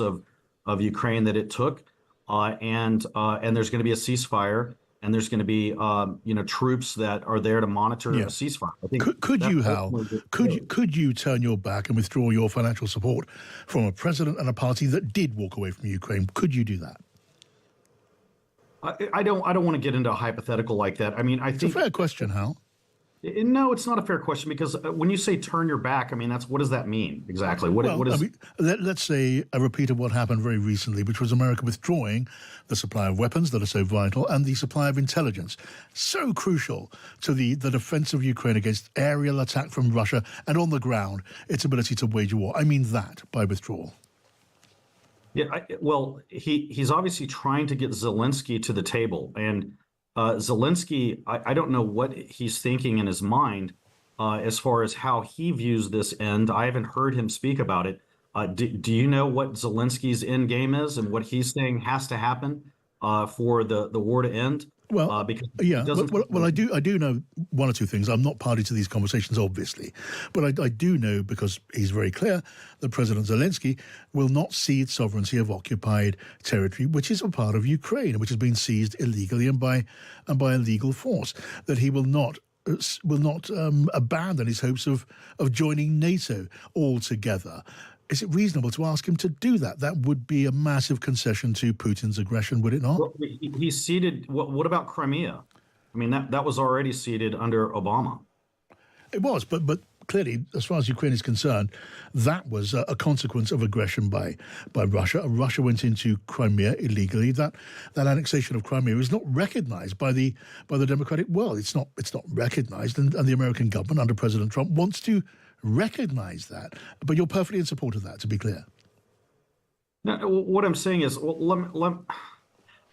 of Ukraine that it took, and there's going to be a ceasefire, and there's going to be troops that are there to monitor a ceasefire. I think could you turn your back and withdraw your financial support from a president and a party that did walk away from Ukraine? Could you do that? I don't want to get into a hypothetical like that. I mean, It's a fair question, Hal. No, it's not a fair question, because when you say turn your back, I mean, what does that mean exactly? What is? I mean, let's say a repeat of what happened very recently, which was America withdrawing the supply of weapons that are so vital and the supply of intelligence, so crucial to the defense of Ukraine against aerial attack from Russia, and on the ground, its ability to wage a war. I mean that by withdrawal. Yeah, well, he's obviously trying to get Zelensky to the table, and Zelensky, I don't know what he's thinking in his mind as far as how he views this end. I haven't heard him speak about it. Do you know what Zelensky's end game is and what he's saying has to happen for the war to end? Well, I do know one or two things. I'm not party to these conversations, obviously, but I do know, because he's very clear, that President Zelensky will not cede sovereignty of occupied territory, which is a part of Ukraine, which has been seized illegally and by a legal force. That he will not abandon his hopes of joining NATO altogether. Is it reasonable to ask him to do that? That would be a massive concession to Putin's aggression, would it not? Well, he ceded. What about Crimea? I mean, that was already ceded under Obama. It was, but clearly, as far as Ukraine is concerned, that was a consequence of aggression by Russia. Russia went into Crimea illegally. That annexation of Crimea is not recognised by the democratic world. It's not recognised, and the American government under President Trump wants to recognise that. But you're perfectly in support of that, to be clear. Now, what I'm saying is,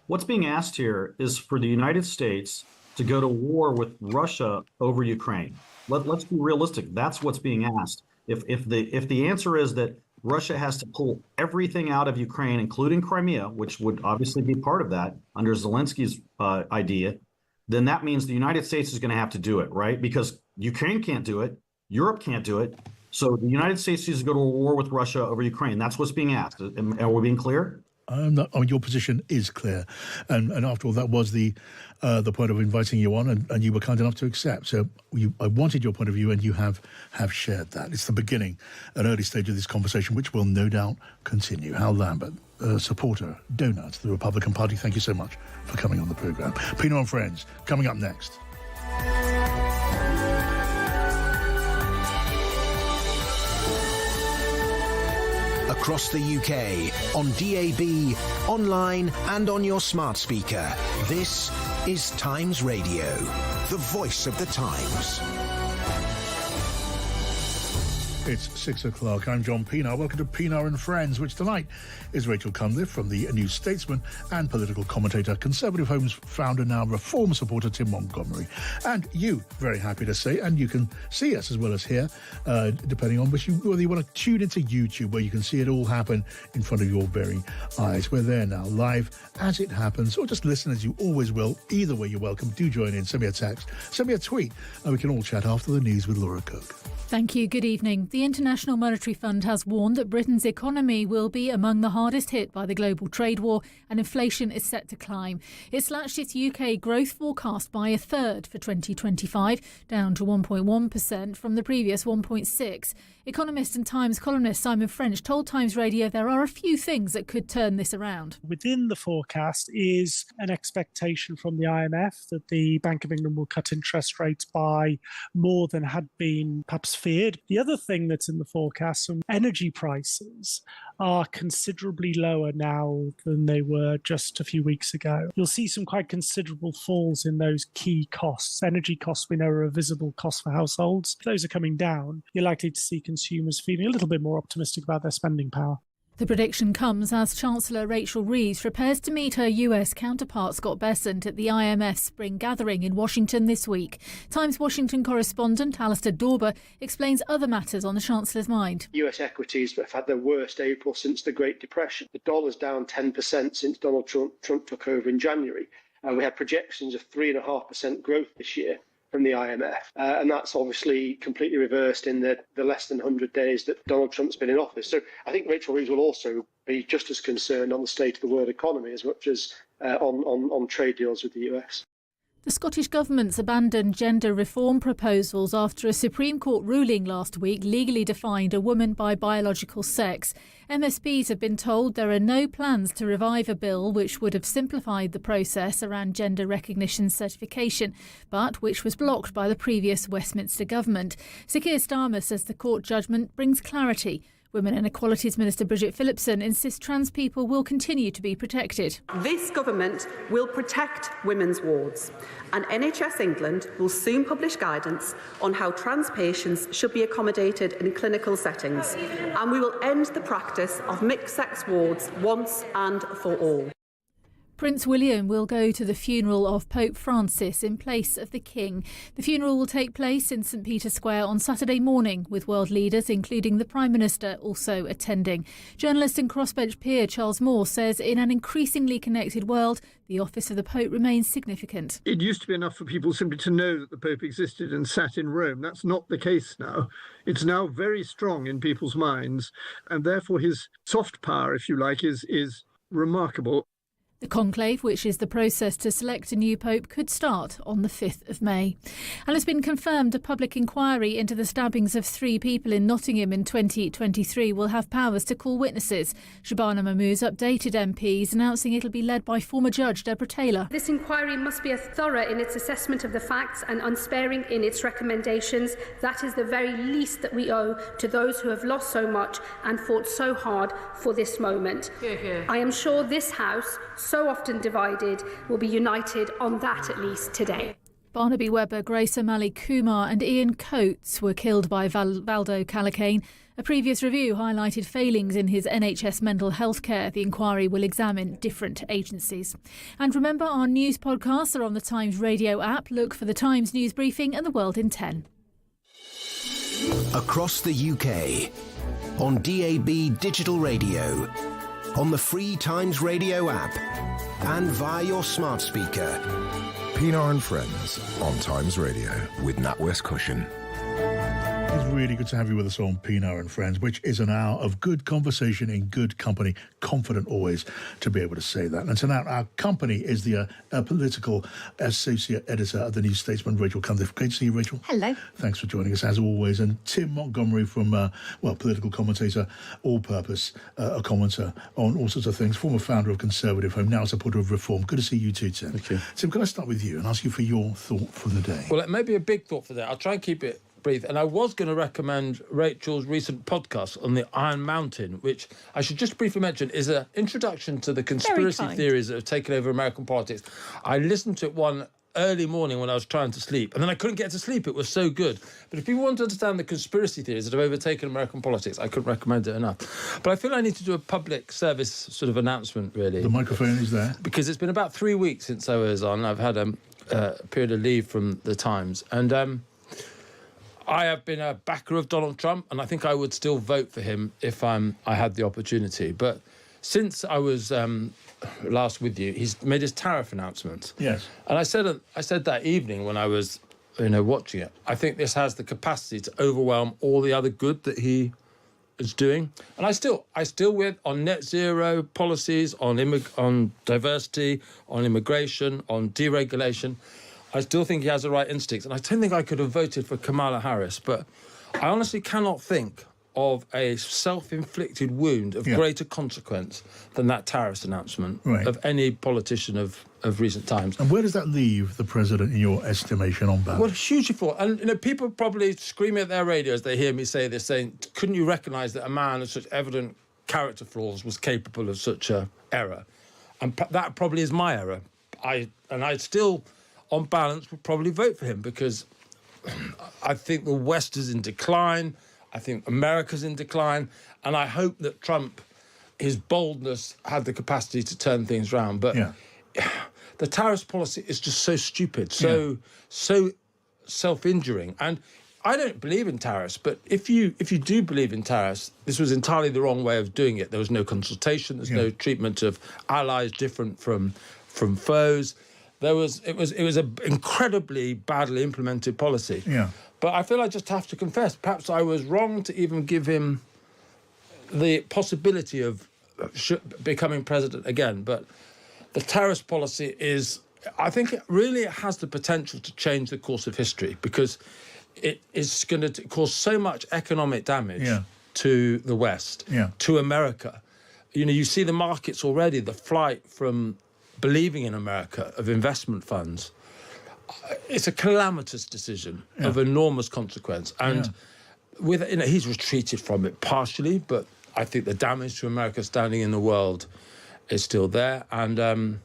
what's being asked here is for the United States to go to war with Russia over Ukraine. Let's be realistic. That's what's being asked. If the answer is that Russia has to pull everything out of Ukraine, including Crimea, which would obviously be part of that under Zelensky's idea, then that means the United States is going to have to do it, right? Because Ukraine can't do it. Europe can't do it. So the United States needs to go to a war with Russia over Ukraine. That's what's being asked. Are we being clear? Your position is clear. And after all, that was the point of inviting you on, and you were kind enough to accept. So I wanted your point of view, and you have shared that. It's the beginning, an early stage of this conversation, which will no doubt continue. Hal Lambert, supporter, donor to the Republican Party, thank you so much for coming on the programme. Pienaar Friends, coming up next. Across the UK, on DAB, online and on your smart speaker. This is Times Radio, the voice of the Times. It's 6 o'clock. I'm John Pienaar. Welcome to Pienaar and Friends, which tonight is Rachel Cunliffe from the New Statesman and political commentator, ConservativeHome's founder, now Reform supporter, Tim Montgomerie. And you, very happy to say, and you can see us as well as hear, depending on whether you want to tune into YouTube, where you can see it all happen in front of your very eyes. We're there now, live as it happens, or just listen as you always will. Either way, you're welcome. Do join in. Send me a text. Send me a tweet, and we can all chat after the news with Laura Cook. Thank you. Good evening. The International Monetary Fund has warned that Britain's economy will be among the hardest hit by the global trade war, and inflation is set to climb. It slashed its UK growth forecast by a third for 2025, down to 1.1% from the previous 1.6%. Economist and Times columnist Simon French told Times Radio there are a few things that could turn this around. Within the forecast is an expectation from the IMF that the Bank of England will cut interest rates by more than had been perhaps feared. The other thing that's in the forecast, some energy prices are considerably lower now than they were just a few weeks ago. You'll see some quite considerable falls in those key costs. Energy costs, we know, are a visible cost for households. If those are coming down, you're likely to see consumers feeling a little bit more optimistic about their spending power. The prediction comes as Chancellor Rachel Reeves prepares to meet her US counterpart Scott Bessent at the IMF Spring Gathering in Washington this week. Times Washington correspondent Alistair Dorber explains other matters on the Chancellor's mind. US equities have had their worst April since the Great Depression. The dollar's down 10% since Donald Trump took over in January. And we had projections of 3.5% growth this year from the IMF. And that's obviously completely reversed in the less than 100 days that Donald Trump's been in office. So I think Rachel Reeves will also be just as concerned on the state of the world economy as much as on trade deals with the US. The Scottish Government's abandoned gender reform proposals after a Supreme Court ruling last week legally defined a woman by biological sex. MSPs have been told there are no plans to revive a bill which would have simplified the process around gender recognition certification, but which was blocked by the previous Westminster government. Sir Keir Starmer says the court judgment brings clarity. Women and Equalities Minister Bridget Phillipson insists trans people will continue to be protected. This government will protect women's wards, and NHS England will soon publish guidance on how trans patients should be accommodated in clinical settings, and we will end the practice of mixed-sex wards once and for all. Prince William will go to the funeral of Pope Francis in place of the King. The funeral will take place in St Peter's Square on Saturday morning, with world leaders, including the Prime Minister, also attending. Journalist and crossbench peer Charles Moore says in an increasingly connected world, the office of the Pope remains significant. It used to be enough for people simply to know that the Pope existed and sat in Rome. That's not the case now. It's now very strong in people's minds, and therefore his soft power, if you like, is remarkable. The conclave, which is the process to select a new pope, could start on the 5th of May. And it's been confirmed a public inquiry into the stabbings of 3 people in Nottingham in 2023 will have powers to call witnesses. Shabana Mahmood's updated MPs, announcing it'll be led by former Judge Deborah Taylor. This inquiry must be thorough in its assessment of the facts and unsparing in its recommendations. That is the very least that we owe to those who have lost so much and fought so hard for this moment. Hear, hear. I am sure this House, so often divided, will be united on that at least today. Barnaby Webber, Grace O'Malley Kumar and Ian Coates were killed by Valdo Calacane. A previous review highlighted failings in his NHS mental health care. The inquiry will examine different agencies. And remember, our news podcasts are on the Times Radio app. Look for the Times News Briefing and The World in 10. Across the UK, on DAB digital radio, on the free Times Radio app, and via your smart speaker. Pienaar and Friends on Times Radio with NatWest Cushion. It's really good to have you with us on Pienaar and Friends, which is an hour of good conversation in good company. Confident always to be able to say that. And tonight our company is the political associate editor of the New Statesman, Rachel Cunliffe. Great to see you, Rachel. Hello. Thanks for joining us as always. And Tim Montgomerie from, political commentator, all-purpose, a commenter on all sorts of things, former founder of ConservativeHome, now a supporter of reform. Good to see you too, Tim. Thank you. Tim, can I start with you and ask you for your thought for the day? Well, it may be a big thought for the day. I'll try and keep it brief. And I was going to recommend Rachel's recent podcast on the Iron Mountain, which I should just briefly mention is an introduction to the conspiracy theories that have taken over American politics. I listened to it one early morning when I was trying to sleep, and then I couldn't get to sleep. It was so good. But if people want to understand the conspiracy theories that have overtaken American politics, I couldn't recommend it enough. But I feel I need to do a public service sort of announcement, really. The microphone is there. Because it's been about 3 weeks since I was on. I've had a period of leave from the Times. And I have been a backer of Donald Trump, and I think I would still vote for him if I had the opportunity. But since I was last with you, he's made his tariff announcement. Yes. And I said that evening when I was, watching it, I think this has the capacity to overwhelm all the other good that he is doing. And I still with on net zero policies, on diversity, on immigration, on deregulation. I still think he has the right instincts, and I don't think I could have voted for Kamala Harris, but I honestly cannot think of a self-inflicted wound of greater consequence than that tariffs announcement of any politician of recent times. And where does that leave the president, in your estimation, on balance? Well, hugely full. And, people probably screaming at their radio as they hear me say this, saying, couldn't you recognise that a man of such evident character flaws was capable of such a error? And that probably is my error. I still, on balance, would probably vote for him because I think the West is in decline. I think America's in decline. And I hope that Trump, his boldness, had the capacity to turn things around. But the tariffs policy is just so stupid, so self-injuring. And I don't believe in tariffs, but if you do believe in tariffs, this was entirely the wrong way of doing it. There was no consultation. There's no treatment of allies different from foes. It was an incredibly badly implemented policy. Yeah. But I feel I just have to confess, perhaps I was wrong to even give him the possibility of becoming president again. But the tariff policy is, I think it really has the potential to change the course of history, because it is going to cause so much economic damage to the West, to America. You know, you see the markets already, the flight from believing in America of investment funds. It's a calamitous decision of enormous consequence. And with, you know, he's retreated from it partially, but I think the damage to America standing in the world is still there. And I'm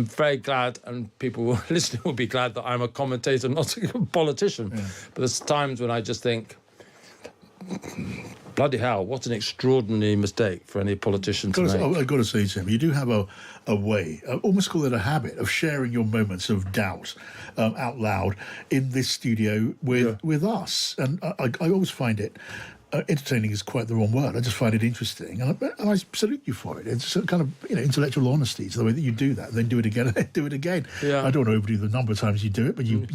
very glad, and people listening will be glad, that I'm a commentator, not a politician. But there's times when I just think, bloody hell, what an extraordinary mistake for any politician to make. I've got to say, Tim, you do have a way, I almost call it a habit, of sharing your moments of doubt out loud in this studio with us. And I always find it, entertaining is quite the wrong word. I just find it interesting, and I salute you for it. It's a kind of, you know, intellectual honesty. It's the way that you do that, and then do it again, and then do it again. Yeah. I don't want to overdo the number of times you do it, but you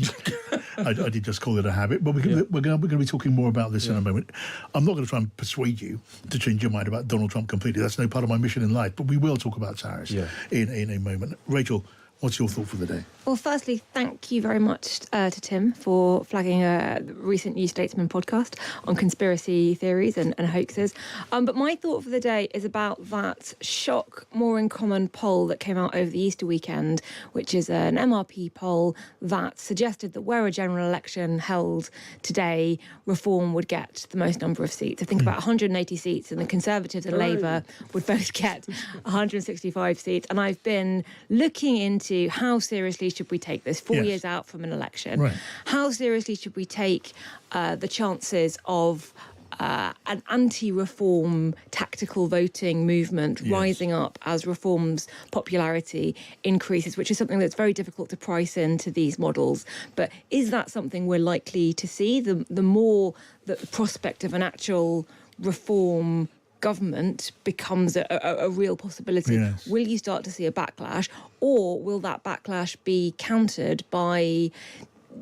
I did just call it a habit. But we're going to be talking more about this in a moment. I'm not going to try and persuade you to change your mind about Donald Trump completely. That's no part of my mission in life. But we will talk about tariffs in a moment. Rachel, what's your thought for the day? Well, firstly, thank you very much to Tim for flagging a recent New Statesman podcast on conspiracy theories and hoaxes. But my thought for the day is about that shock More in Common poll that came out over the Easter weekend, which is an MRP poll that suggested that were a general election held today, Reform would get the most number of seats. I think about 180 seats, and the Conservatives and Labour would both get 165 seats. And I've been looking into how seriously should we take this 4 years out from an election? Right. How seriously should we take the chances of an anti-reform tactical voting movement rising up as reform's popularity increases, which is something that's very difficult to price into these models. But is that something we're likely to see? The more that the prospect of an actual reform government becomes a real possibility, will you start to see a backlash, or will that backlash be countered by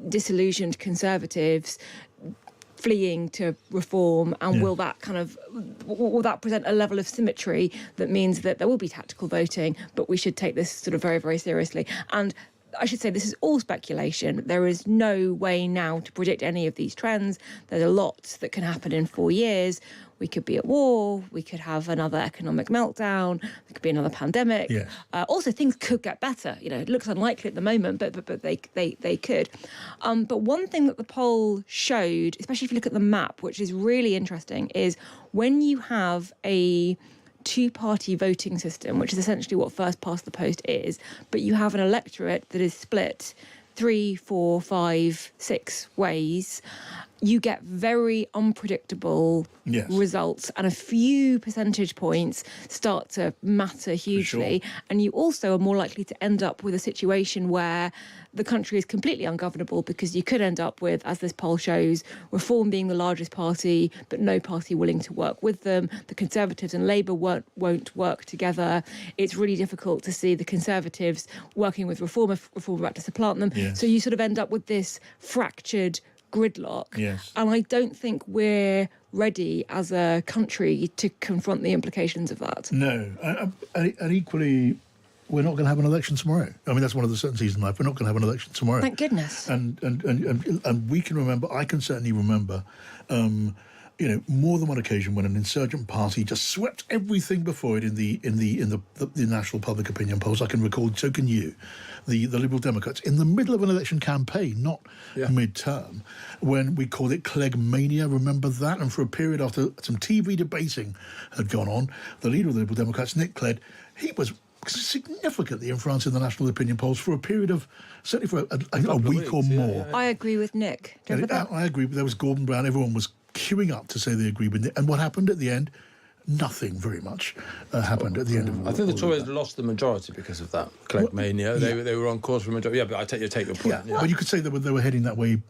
disillusioned Conservatives fleeing to reform, and will that present a level of symmetry that means that there will be tactical voting, but we should take this sort of very, very seriously? And I should say this is all speculation. There is no way now to predict any of these trends. There's a lot that can happen in 4 years. We could be at war. We could have another economic meltdown. There could be another pandemic. Yes. Also, things could get better. You know, it looks unlikely at the moment, but they could. But one thing that the poll showed, especially if you look at the map, which is really interesting, is when you have a two-party voting system, which is essentially what first past the post is, but you have an electorate that is split 3, 4, 5, 6 ways, you get very unpredictable results, and a few percentage points start to matter hugely. Sure. And you also are more likely to end up with a situation where the country is completely ungovernable, because you could end up with, as this poll shows, Reform being the largest party, but no party willing to work with them. The Conservatives and Labour won't work together. It's really difficult to see the Conservatives working with Reform if Reform are about to supplant them. Yes. So you sort of end up with this fractured gridlock. Yes. And I don't think we're ready as a country to confront the implications of that. No. And equally, we're not going to have an election tomorrow. I mean, that's one of the certainties in life. We're not going to have an election tomorrow. Thank goodness. And we can remember, I can certainly remember, more than one occasion when an insurgent party just swept everything before it in the national public opinion polls. I can recall, so can you, the Liberal Democrats, in the middle of an election campaign, not mid-term, when we called it Clegg-mania. Remember that? And for a period after some TV debating had gone on, the leader of the Liberal Democrats, Nick Clegg, he was significantly in France in the national opinion polls for a period of, certainly for a week or more. I agree with Nick. Do you remember that? I agree. There was Gordon Brown. Everyone was queuing up to say they agreed with it. And what happened at the end? Nothing very much happened at the end of it. I think the Tories lost the majority because of that Clegg-mania. They were on course for a majority. Yeah, but I take your point. Yeah. But you could say they were heading that way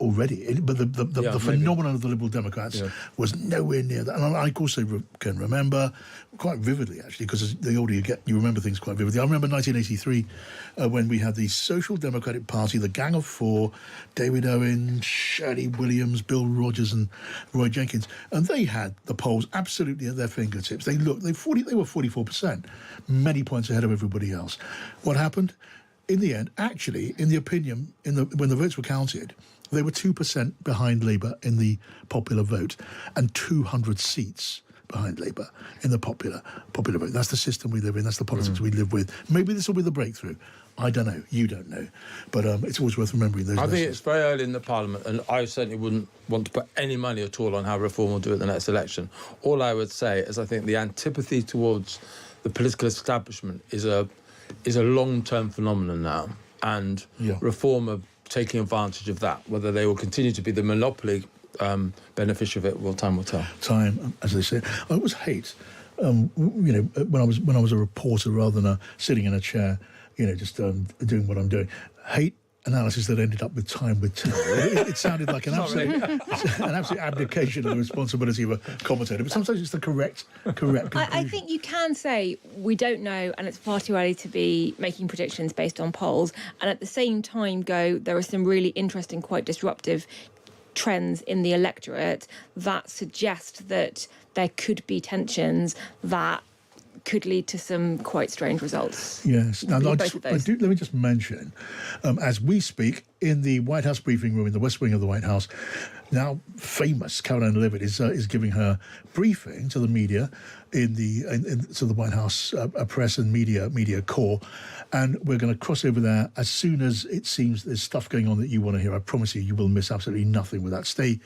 already. But the phenomenon of the Liberal Democrats was nowhere near that. And I also can remember quite vividly, actually, because the older you get, you remember things quite vividly. I remember 1983 when we had the Social Democratic Party, the Gang of Four, David Owen, Shirley Williams, Bill Rogers and Roy Jenkins, and they had the polls absolutely at their fingertips. They were 44%, many points ahead of everybody else. What happened? In the end, actually, in the opinion, when the votes were counted, they were 2% behind Labour in the popular vote and 200 seats behind Labour in the popular vote. That's the system we live in. That's the politics we live with. Maybe this will be the breakthrough. I don't know. You don't know. But it's always worth remembering those lessons. I think it's very early in the Parliament, and I certainly wouldn't want to put any money at all on how Reform will do at the next election. All I would say is I think the antipathy towards the political establishment is a long-term phenomenon now, and Reform are taking advantage of that. Whether they will continue to be the monopoly beneficiary of it, well, time will tell. Time, as they say. I always hate, when I was a reporter rather than sitting in a chair, just doing what I'm doing. Hate analysis that ended up with time will tell. It sounded like an absolute abdication of the responsibility of a commentator, but sometimes it's the correct conclusion. I think you can say we don't know, and it's far too early to be making predictions based on polls, and at the same time there are some really interesting, quite disruptive trends in the electorate that suggest that there could be tensions that could lead to some quite strange results. Yes. Now, let me just mention, as we speak, in the White House briefing room in the West Wing of the White House, now famous Caroline Leavitt is giving her briefing to the media to the White House press and media corps, and we're going to cross over there as soon as it seems there's stuff going on that you want to hear. I promise you will miss absolutely nothing with that. Stay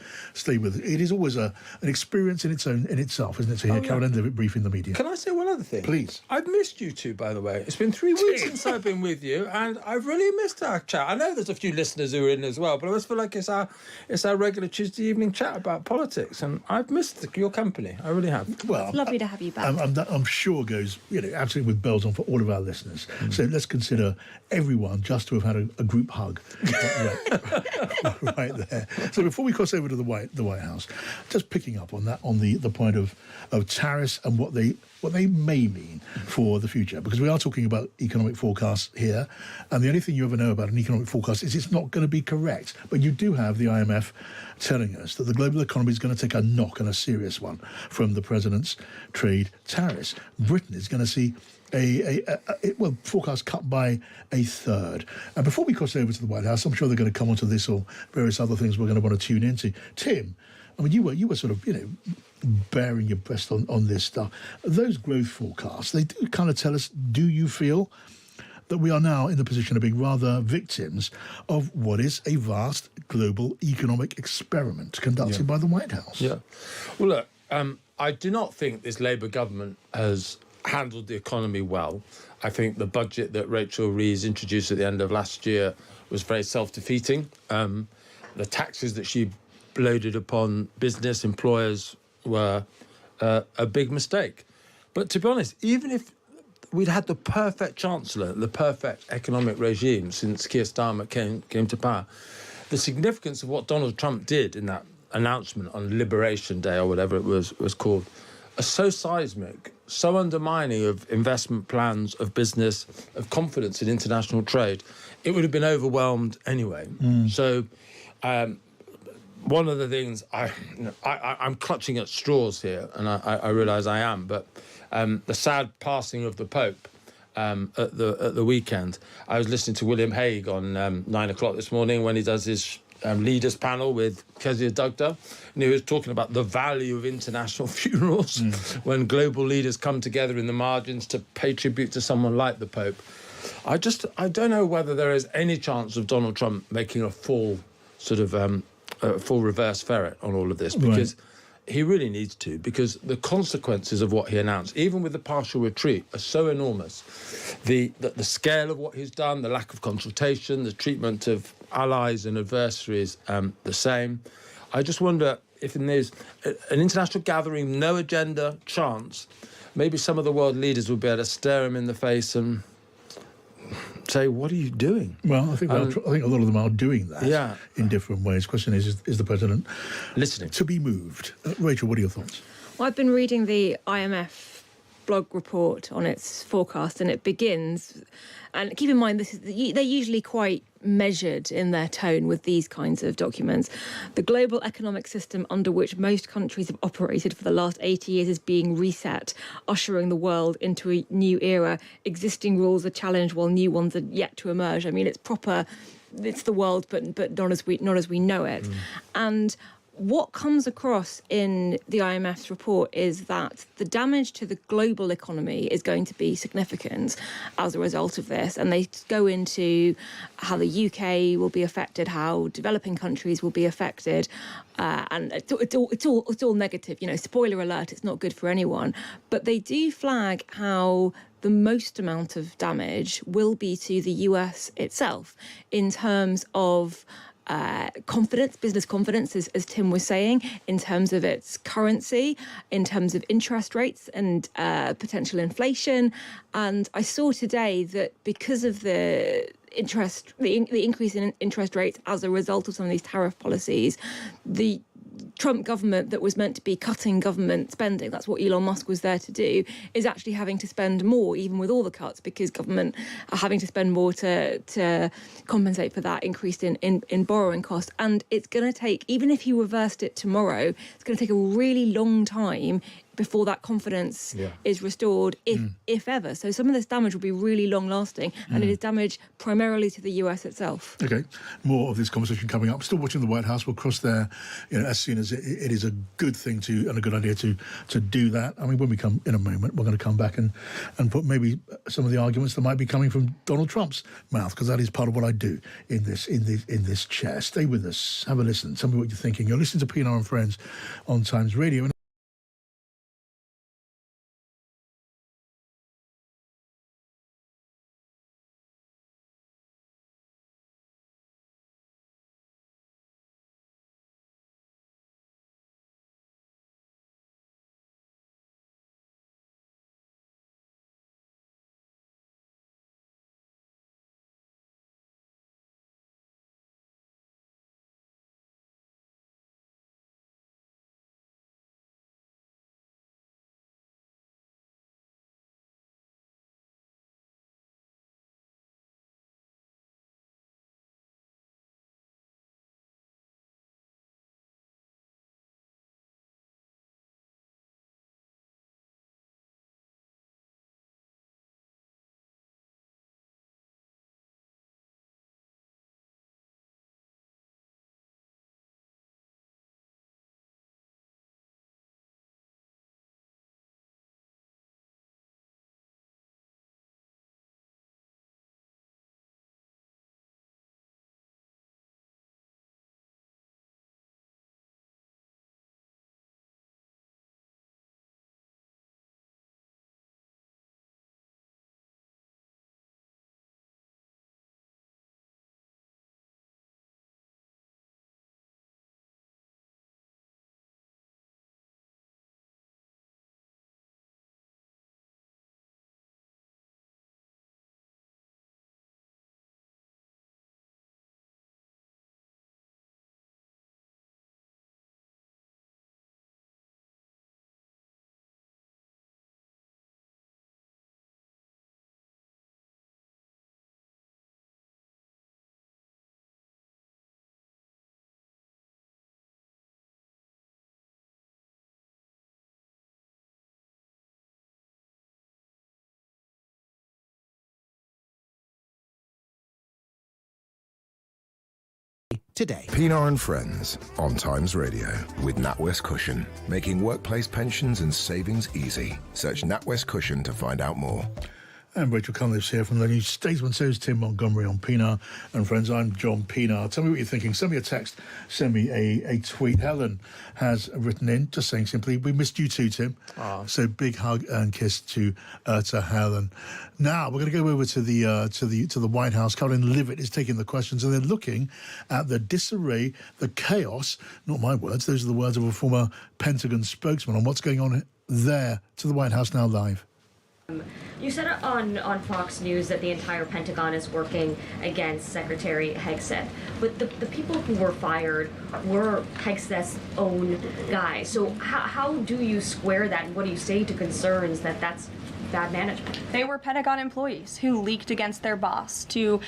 with it. It is always an experience in itself, isn't it, to hear Caroline Leavitt briefing the media. Can I say one other thing? Please. I've missed you two, by the way. It's been 3 weeks since I've been with you, and I've really missed our chat. I know there's a few listeners who are in as well, but I always feel like it's our regular Tuesday evening chat about politics, and I've missed your company. I really have. Well, it's lovely to have you back. I'm sure goes absolutely with bells on for all of our listeners. So let's consider everyone just to have had a group hug right there. So before we cross over to the White House, just picking up on that, on the point of tariffs and what they may mean for the future, because we are talking about economic forecasts here, and the only thing you ever know about an economic forecast is it's not going to be correct. But you do have the IMF telling us that the global economy is going to take a knock, and a serious one, from the president's trade tariffs. Britain is going to see forecast cut by a third. And before we cross over to the White House, I'm sure they're going to come onto this or various other things we're going to want to tune into. Tim, I mean, you were sort of, bearing your breast on this stuff. Those growth forecasts, they do kind of tell us, do you feel that we are now in the position of being rather victims of what is a vast global economic experiment conducted by the White House? Yeah. Well, look, I do not think this Labour government has handled the economy well. I think the budget that Rachel Reeves introduced at the end of last year was very self-defeating. The taxes that she loaded upon business employers were a big mistake. But to be honest, even if we'd had the perfect chancellor, the perfect economic regime since Keir Starmer came to power, the significance of what Donald Trump did in that announcement on Liberation Day, or whatever it was called, are so seismic, so undermining of investment plans, of business, of confidence in international trade, it would have been overwhelmed anyway. So one of the things I'm clutching at straws here, and I realise I am, but the sad passing of the Pope at the weekend. I was listening to William Hague on 9 o'clock this morning when he does his leaders panel with Kezia Dugdar, and he was talking about the value of international funerals when global leaders come together in the margins to pay tribute to someone like the Pope. I don't know whether there is any chance of Donald Trump making a full reverse ferret on all of this, because he really needs to, because the consequences of what he announced, even with the partial retreat, are so enormous. The scale of what he's done, the lack of consultation, the treatment of allies and adversaries, the same. I just wonder if in there's an international gathering, no agenda, chance, maybe some of the world leaders will be able to stare him in the face and say, what are you doing? Well, I think a lot of them are doing that in different ways. The question is the president listening to be moved? Rachel, what are your thoughts? Well, I've been reading the IMF blog report on its forecast, and it begins, and keep in mind they're usually quite measured in their tone with these kinds of documents. The global economic system under which most countries have operated for the last 80 years is being reset, ushering the world into a new era. Existing rules are challenged while new ones are yet to emerge. I mean, it's proper, it's the world, but not as we know it. And what comes across in the IMF's report is that the damage to the global economy is going to be significant as a result of this. And they go into how the UK will be affected, how developing countries will be affected. And it's all negative. You know, spoiler alert, it's not good for anyone. But they do flag how the most amount of damage will be to the US itself in terms of confidence, business confidence, as Tim was saying, in terms of its currency, in terms of interest rates and potential inflation. And I saw today that because of the increase in interest rates as a result of some of these tariff policies, the Trump government that was meant to be cutting government spending, that's what Elon Musk was there to do, is actually having to spend more, even with all the cuts, because government are having to spend more to compensate for that increase in borrowing costs. And it's going to take, even if you reversed it tomorrow, it's going to take a really long time before that confidence is restored, if ever. So some of this damage will be really long-lasting, and it is damage primarily to the US itself. OK, more of this conversation coming up. Still watching the White House. We'll cross there, as soon as it is a good thing and a good idea to do that. I mean, when we come in a moment, we're going to come back and put maybe some of the arguments that might be coming from Donald Trump's mouth, because that is part of what I do in this chair. Stay with us. Have a listen. Tell me what you're thinking. You're listening to Pienaar and Friends on Times Radio. Today. Pienaar and Friends on Times Radio with NatWest Cushion, making workplace pensions and savings easy. Search NatWest Cushion to find out more. And Rachel Cunliffe's here from the New Statesman. So is Tim Montgomerie on Pienaar and Friends. I'm John Pienaar. Tell me what you're thinking. Send me a text. Send me a tweet. Helen has written in, just saying simply, we missed you too, Tim. So big hug and kiss to Helen. Now we're going to go over to the White House. Caroline Leavitt is taking the questions, and they're looking at the disarray, the chaos. Not my words; those are the words of a former Pentagon spokesman on what's going on there. To the White House now live. You said on Fox News that the entire Pentagon is working against Secretary Hegseth, but the people who were fired were Hegseth's own guys. So how do you square that, and what do you say to concerns that that's bad management? They were Pentagon employees who leaked against their boss to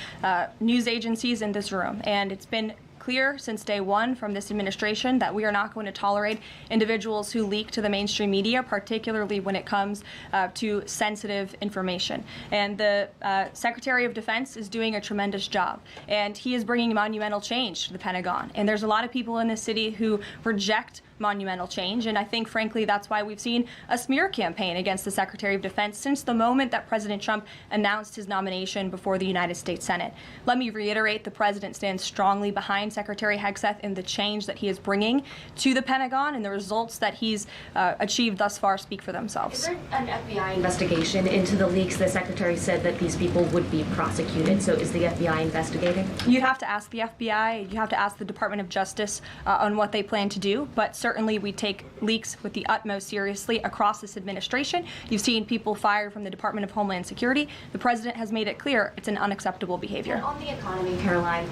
news agencies in this room, and it's been clear since day one from this administration that we are not going to tolerate individuals who leak to the mainstream media, particularly when it comes to sensitive information. And the Secretary of Defense is doing a tremendous job, and he is bringing monumental change to the Pentagon. And there's a lot of people in this city who reject monumental change, and I think, frankly, that's why we've seen a smear campaign against the Secretary of Defense since the moment that President Trump announced his nomination before the United States Senate. Let me reiterate, the president stands strongly behind Secretary Hegseth in the change that he is bringing to the Pentagon, and the results that he's achieved thus far speak for themselves. Is there an FBI investigation into the leaks? The Secretary said that these people would be prosecuted, so is the FBI investigating? You'd have to ask the FBI, you have to ask the Department of Justice on what they plan to do, but certainly we take leaks with the utmost seriously across this administration. You've seen people fired from the Department of Homeland Security. The president has made it clear it's an unacceptable behavior. And on the economy, Caroline,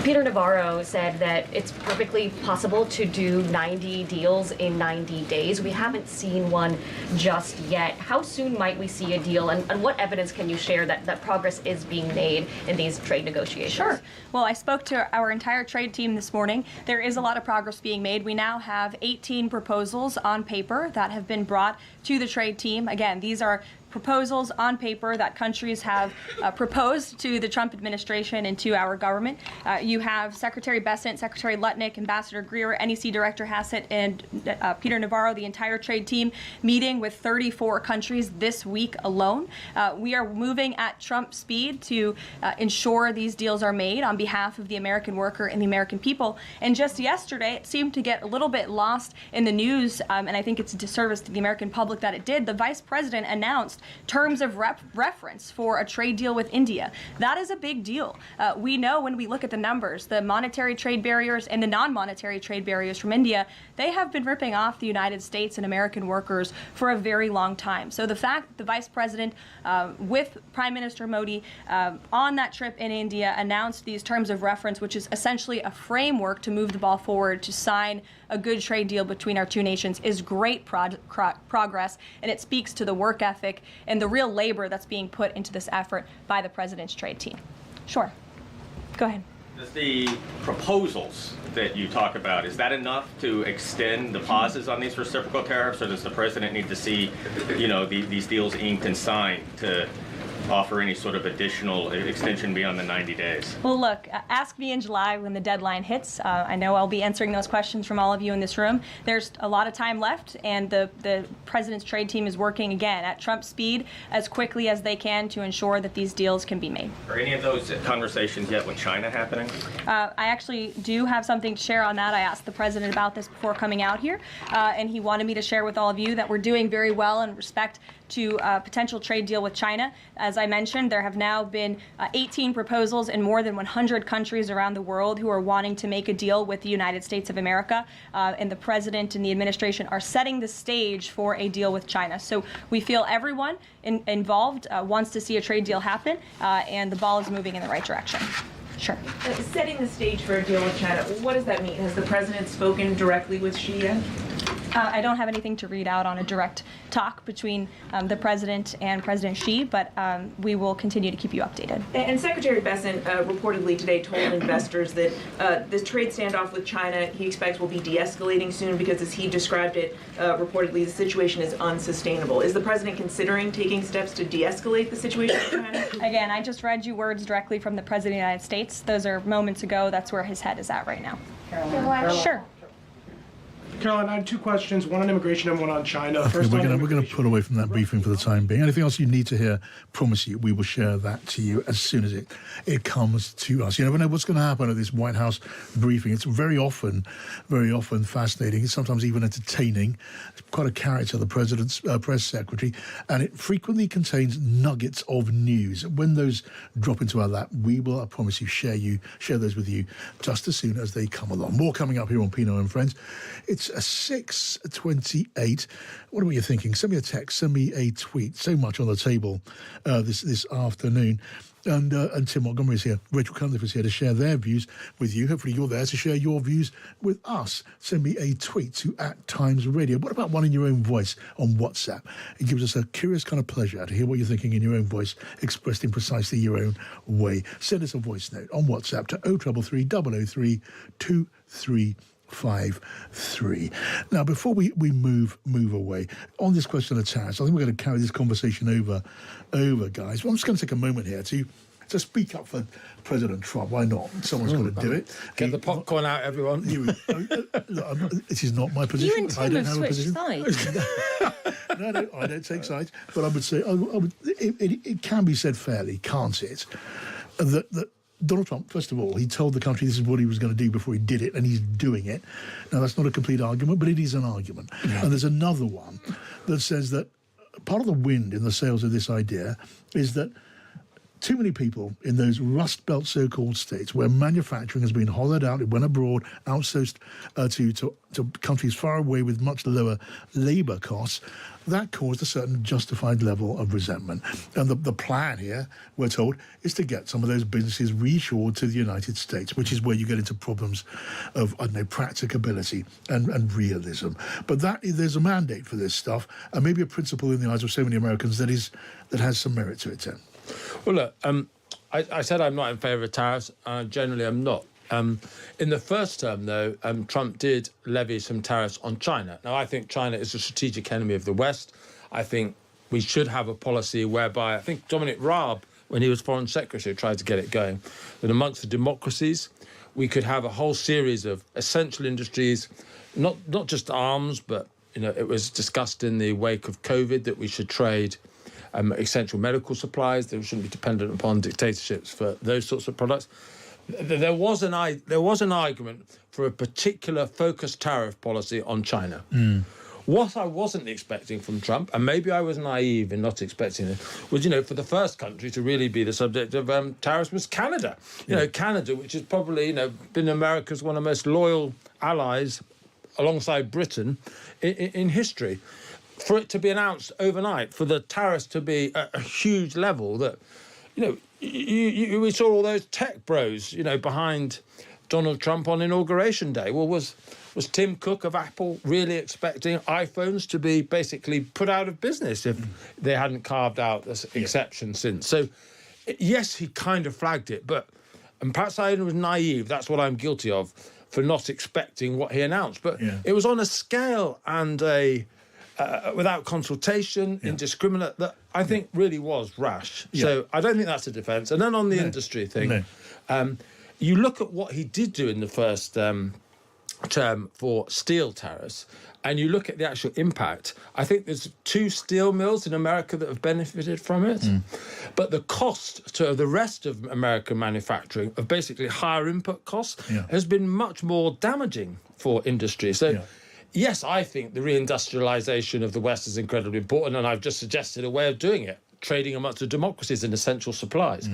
Peter Navarro said that it's perfectly possible to do 90 deals in 90 days. We haven't seen one just yet. How soon might we see a deal, and what evidence can you share that progress is being made in these trade negotiations? Sure. Well, I spoke to our entire trade team this morning. There is a lot of progress being made. We now have 18 proposals on paper that have been brought to the trade team. Again, these are proposals on paper that countries have proposed to the Trump administration and to our government. You have Secretary Bessent, Secretary Lutnick, Ambassador Greer, NEC Director Hassett, and Peter Navarro, the entire trade team, meeting with 34 countries this week alone. We are moving at Trump speed to ensure these deals are made on behalf of the American worker and the American people. And just yesterday, it seemed to get a little bit lost in the news, and I think it's a disservice to the American public that it did. The Vice President announced terms of reference for a trade deal with India. That is a big deal. We know when we look at the numbers, the monetary trade barriers and the non-monetary trade barriers from India, they have been ripping off the United States and American workers for a very long time. So the fact that the Vice President with Prime Minister Modi on that trip in India announced these terms of reference, which is essentially a framework to move the ball forward to sign a good trade deal between our two nations, is great progress, and it speaks to the work ethic and the real labor that's being put into this effort by the president's trade team. Sure. Go ahead. Does the proposals that you talk about, is that enough to extend the pauses on these reciprocal tariffs, or does the president need to see, these deals inked and signed to offer any sort of additional extension beyond the 90 days? Well, look, ask me in July when the deadline hits. I know I'll be answering those questions from all of you in this room. There's a lot of time left, and the president's trade team is working, again, at Trump speed as quickly as they can to ensure that these deals can be made. Are any of those conversations yet with China happening? I actually do have something to share on that. I asked the president about this before coming out here, and he wanted me to share with all of you that we're doing very well in respect to a potential trade deal with China. As I mentioned, there have now been 18 proposals in more than 100 countries around the world who are wanting to make a deal with the United States of America, and the president and the administration are setting the stage for a deal with China. So we feel everyone involved wants to see a trade deal happen, and the ball is moving in the right direction. Sure. Setting the stage for a deal with China, what does that mean? Has the president spoken directly with Xi yet? I don't have anything to read out on a direct talk between the president and President Xi, but we will continue to keep you updated. And Secretary Bessent reportedly today told investors that the trade standoff with China he expects will be de-escalating soon because, as he described it, reportedly the situation is unsustainable. Is the president considering taking steps to de-escalate the situation with China? Again, I just read you words directly from the President of the United States. Those are moments ago. That's where his head is at right now. Caroline. Sure. Caroline, I have two questions, one on immigration and one on China. Okay, we're going to pull away from that briefing for the time being. Anything else you need to hear, promise you, we will share that to you as soon as it comes to us. You never know what's going to happen at this White House briefing. It's very often fascinating. It's sometimes even entertaining. It's quite a character, the president's press secretary, and it frequently contains nuggets of news. When those drop into our lap, we will, I promise you, share those with you just as soon as they come along. More coming up here on Pienaar and Friends. It's 6:28. What are you thinking? Send me a text, send me a tweet. So much on the table this afternoon. And Tim Montgomerie is here. Rachel Cunliffe is here to share their views with you. Hopefully you're there to share your views with us. Send me a tweet to @TimesRadio. What about one in your own voice on WhatsApp? It gives us a curious kind of pleasure to hear what you're thinking in your own voice, expressed in precisely your own way. Send us a voice note on WhatsApp to 0333 003 2353. Now, before we move away, on this question of tariffs, I think we're going to carry this conversation over, guys. Well, I'm just going to take a moment here to speak up for President Trump. Why not? Someone's got to do it. Get the popcorn out, everyone. It is not my position. You and Tim have switched sides. No, I don't take sides. But I would say, it can be said fairly, can't it, that Donald Trump, first of all, he told the country this is what he was going to do before he did it, and he's doing it. Now, that's not a complete argument, but it is an argument. Yeah. And there's another one that says that part of the wind in the sails of this idea is that too many people in those Rust Belt so-called states where manufacturing has been hollowed out, it went abroad, outsourced to countries far away with much lower labour costs, that caused a certain justified level of resentment. And the plan here, we're told, is to get some of those businesses reshored to the United States, which is where you get into problems of, practicability and realism. But there's a mandate for this stuff, and maybe a principle in the eyes of so many Americans that has some merit to it, Tim. Well, look, I said I'm not in favour of tariffs. Generally, I'm not. In the first term, though, Trump did levy some tariffs on China. Now, I think China is a strategic enemy of the West. I think we should have a policy whereby, I think Dominic Raab, when he was Foreign Secretary, tried to get it going, that amongst the democracies, we could have a whole series of essential industries, not just arms, but, it was discussed in the wake of COVID that we should trade essential medical supplies, that we shouldn't be dependent upon dictatorships for those sorts of products. There was an argument for a particular focused tariff policy on China. What I wasn't expecting from Trump, and maybe I was naive in not expecting it, was, for the first country to really be the subject of tariffs was Canada. Canada, which has probably, been America's one of the most loyal allies alongside Britain in history. For it to be announced overnight, for the tariffs to be at a huge level that, we saw all those tech bros, behind Donald Trump on Inauguration Day. Well, was Tim Cook of Apple really expecting iPhones to be basically put out of business if they hadn't carved out this exception since? So, yes, he kind of flagged it, and perhaps I was naive, that's what I'm guilty of, for not expecting what he announced. But it was on a scale and without consultation, indiscriminate, that I think really was rash. So I don't think that's a defence. And then on the industry thing, you look at what he did do in the first term for steel tariffs, and you look at the actual impact. I think there's 2 steel mills in America that have benefited from it. But the cost to the rest of American manufacturing of basically higher input costs has been much more damaging for industry. So yes, I think the reindustrialisation of the West is incredibly important, and I've just suggested a way of doing it, trading amongst the democracies in essential supplies.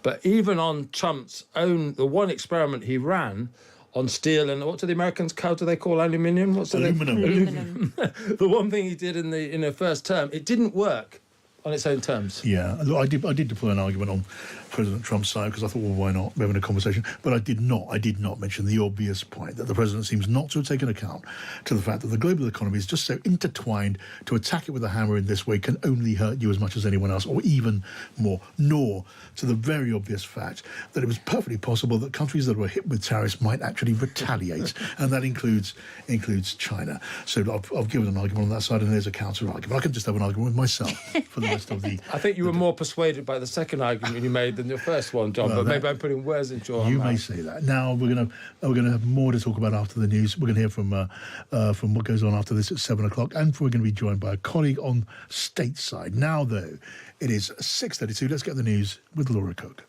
But even on Trump's own, the one experiment he ran on steel and what do the Americans, how do they call aluminium? Aluminum. The one thing he did in the first term, it didn't work on its own terms. Yeah, I did deploy an argument on President Trump's side because I thought, well, why not? We're having a conversation. But I did not mention the obvious point that the president seems not to have taken account to the fact that the global economy is just so intertwined, to attack it with a hammer in this way can only hurt you as much as anyone else, or even more, nor to the very obvious fact that it was perfectly possible that countries that were hit with tariffs might actually retaliate, and that includes China. So I've given an argument on that side, and there's a counter-argument. I can just have an argument with myself for the rest of the... I think you were more persuaded by the second argument you made than your first one, John, but maybe I'm putting words into your mouth. You may say that. Now we're going to have more to talk about after the news. We're going to hear from what goes on after this at 7 o'clock, and we're going to be joined by a colleague on stateside. Now, though, it is 6:32. Let's get the news with Laura Cook.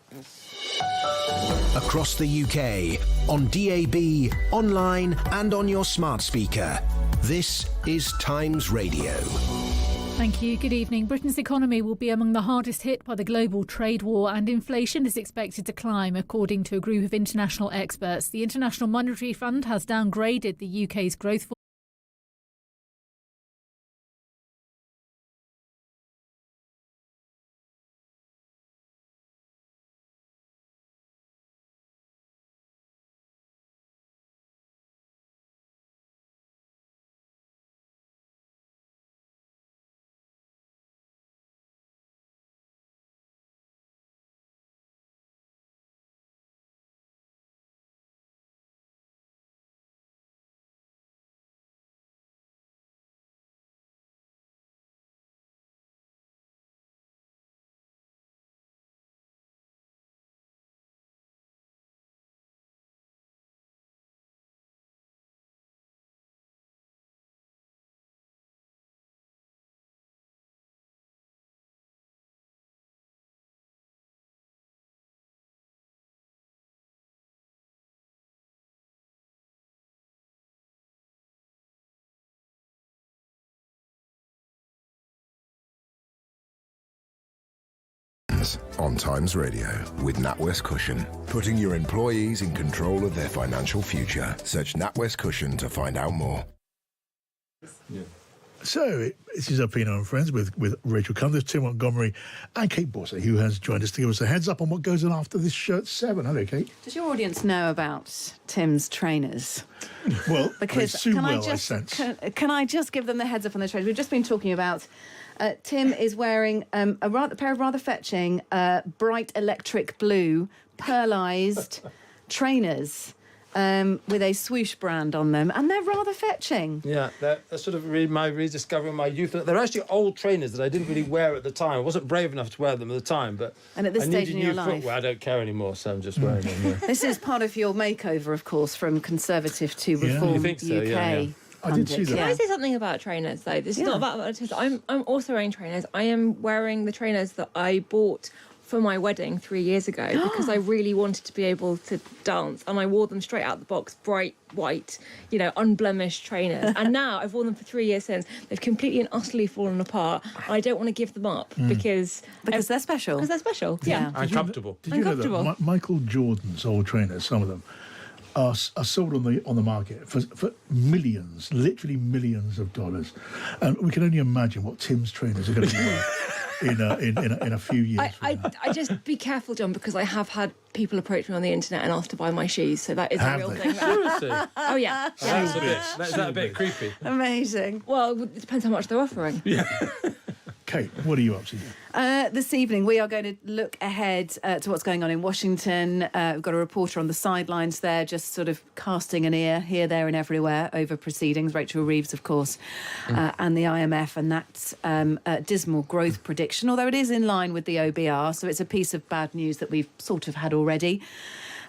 Across the UK, on DAB, online and on your smart speaker. This is Times Radio. Thank you. Good evening. Britain's economy will be among the hardest hit by the global trade war, and inflation is expected to climb, according to a group of international experts. The International Monetary Fund has downgraded the UK's growth Friends on Times Radio with NatWest Cushion, putting your employees in control of their financial future. Search NatWest Cushion to find out more. So, this is Pienaar and Friends with Rachel Cunliffe, Tim Montgomerie and Kate Borsay, who has joined us to give us a heads up on what goes on after this show at 7. Hello, Kate. Does your audience know about Tim's trainers? Well, because can I just give them the heads up on the trainers? We've just been talking about Tim is wearing a pair of rather fetching bright electric blue pearlised trainers with a swoosh brand on them, and they're rather fetching. Yeah, that's sort of my rediscovering my youth. They're actually old trainers that I didn't really wear at the time. I wasn't brave enough to wear them at the time, but and at this stage in your life, footwear. I don't care anymore, so I'm just wearing them. Yeah. This is part of your makeover, of course, from Conservative to Reform You think so? UK. Yeah. I did see that. Can I say something about trainers, though? This is not about I'm also wearing trainers. I am wearing the trainers that I bought for my wedding 3 years ago because I really wanted to be able to dance, and I wore them straight out the box, bright white, unblemished trainers. And now I've worn them for 3 years since. They've completely and utterly fallen apart. I don't want to give them up because they're special. Because they're special. Yeah. Uncomfortable. Did you know that Michael Jordan's old trainers, some of them, are sold on the market for millions, literally millions of dollars, and we can only imagine what Tim's trainers are going to be worth in a few years. I just be careful, John, because I have had people approach me on the internet and ask to buy my shoes, so that is a real thing. Seriously? Oh yeah. That's a bit creepy. Amazing. Well, it depends how much they're offering. Yeah. Kate, what are you up to? This evening, we are going to look ahead to what's going on in Washington. We've got a reporter on the sidelines there, just sort of casting an ear here, there and everywhere over proceedings. Rachel Reeves, of course, and the IMF and that dismal growth prediction, although it is in line with the OBR, so it's a piece of bad news that we've sort of had already.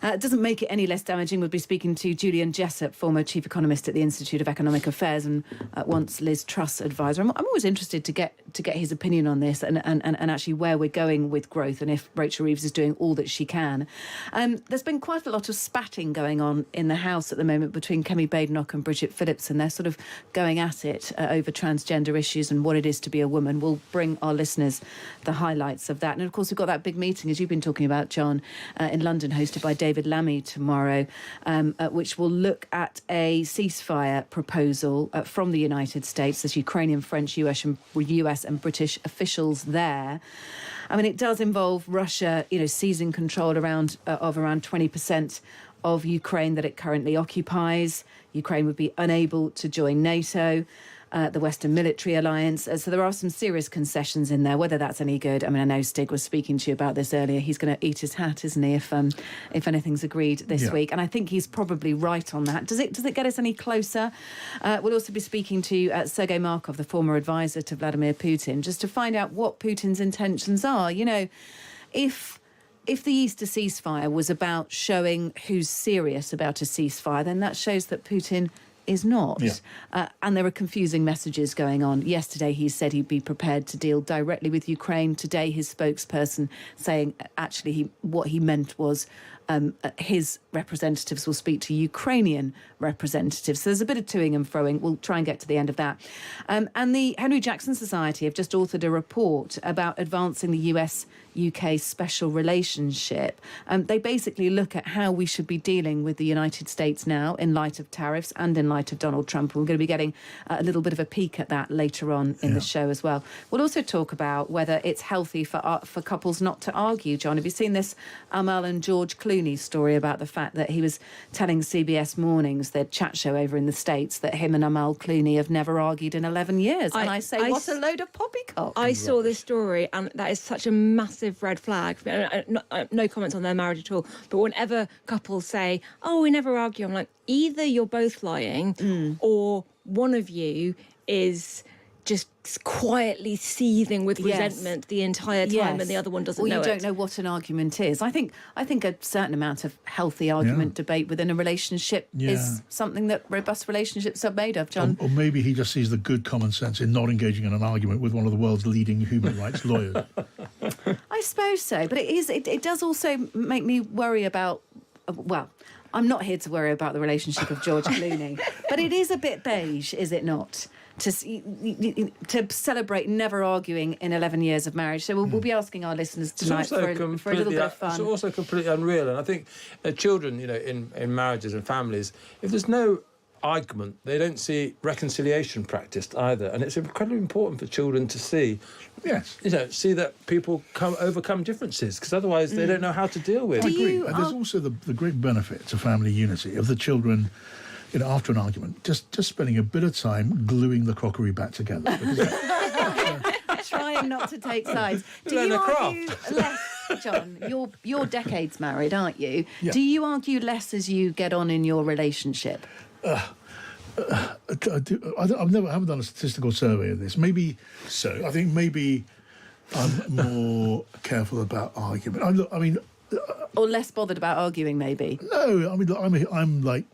It doesn't make it any less damaging. We'll be speaking to Julian Jessup, former chief economist at the Institute of Economic Affairs and once Liz Truss advisor. I'm always interested to get his opinion on this and actually where we're going with growth and if Rachel Reeves is doing all that she can. There's been quite a lot of spatting going on in the House at the moment between Kemi Badenoch and Bridget Phillips, and they're sort of going at it over transgender issues and what it is to be a woman. We'll bring our listeners the highlights of that. And, of course, we've got that big meeting, as you've been talking about, John, in London, hosted by David Lammy tomorrow, which will look at a ceasefire proposal from the United States. There's Ukrainian, French, US and British officials there. I mean, it does involve Russia, seizing control of around 20% of Ukraine that it currently occupies. Ukraine would be unable to join NATO, the Western Military Alliance. So there are some serious concessions in there. Whether that's any good, I mean, I know Stig was speaking to you about this earlier. He's going to eat his hat, isn't he, if anything's agreed this week? And I think he's probably right on that. Does it get us any closer? We'll also be speaking to Sergei Markov, the former advisor to Vladimir Putin, just to find out what Putin's intentions are. If the Easter ceasefire was about showing who's serious about a ceasefire, then that shows that Putin is not. And there are confusing messages going on. Yesterday he said he'd be prepared to deal directly with Ukraine. Today his spokesperson saying actually what he meant was his representatives will speak to Ukrainian representatives. So there's a bit of toing and froing. We'll try and get to the end of that. And the Henry Jackson Society have just authored a report about advancing the US-UK special relationship. They basically look at how we should be dealing with the United States now in light of tariffs and in light of Donald Trump. We're going to be getting a little bit of a peek at that later on in the show as well. We'll also talk about whether it's healthy for couples not to argue. John, have you seen this Amal and George Clooney story about the fact that he was telling CBS Mornings, their chat show over in the States, that him and Amal Clooney have never argued in 11 years? And I say, what a load of poppycock. I saw this story, and that is such a massive red flag. No comments on their marriage at all. But whenever couples say, oh, we never argue, I'm like, either you're both lying or one of you is just quietly seething with resentment the entire time and the other one doesn't know it. Or you don't know what an argument is. I think a certain amount of healthy argument debate within a relationship is something that robust relationships are made of, John. Or maybe he just sees the good common sense in not engaging in an argument with one of the world's leading human rights lawyers. I suppose so, but it does also make me worry about, well, I'm not here to worry about the relationship of George Clooney, but it is a bit beige, is it not? to celebrate never arguing in 11 years of marriage. So we'll be asking our listeners tonight for a little bit of fun. It's also completely unreal. And I think children, in marriages and families, if there's no argument, they don't see reconciliation practiced either. And it's incredibly important for children to see, see that people overcome differences, because otherwise they don't know how to deal with it. I agree. And there's also the great benefit to family unity of the children, after an argument, just spending a bit of time gluing the crockery back together. Trying not to take sides. Do you argue less, John? You're decades married, aren't you? Yeah. Do you argue less as you get on in your relationship? I haven't done a statistical survey of this. Maybe so. I think maybe I'm more careful about argument. Or less bothered about arguing, maybe. No, I'm like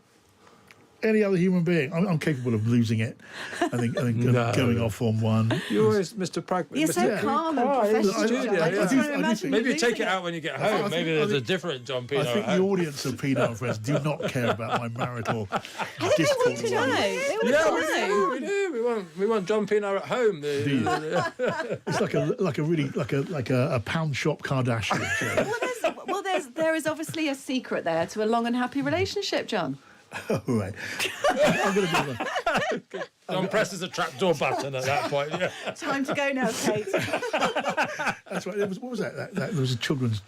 any other human being. I'm capable of losing it. I think going off on one. You're always Mr. Pragmatic. You're so calm and professional. Maybe you take it out when you get home. Maybe there's a different John Pienaar. I think the audience of Pienaar Friends do not care about my marital discord. They want to know. We want John Pienaar at home. It's like a pound shop Kardashian show. There is obviously a secret there to a long and happy relationship, John. All right. I'm going to be John presses a trapdoor button at that point. Yeah. Time to go now, Kate. That's right. What was that? There was a children's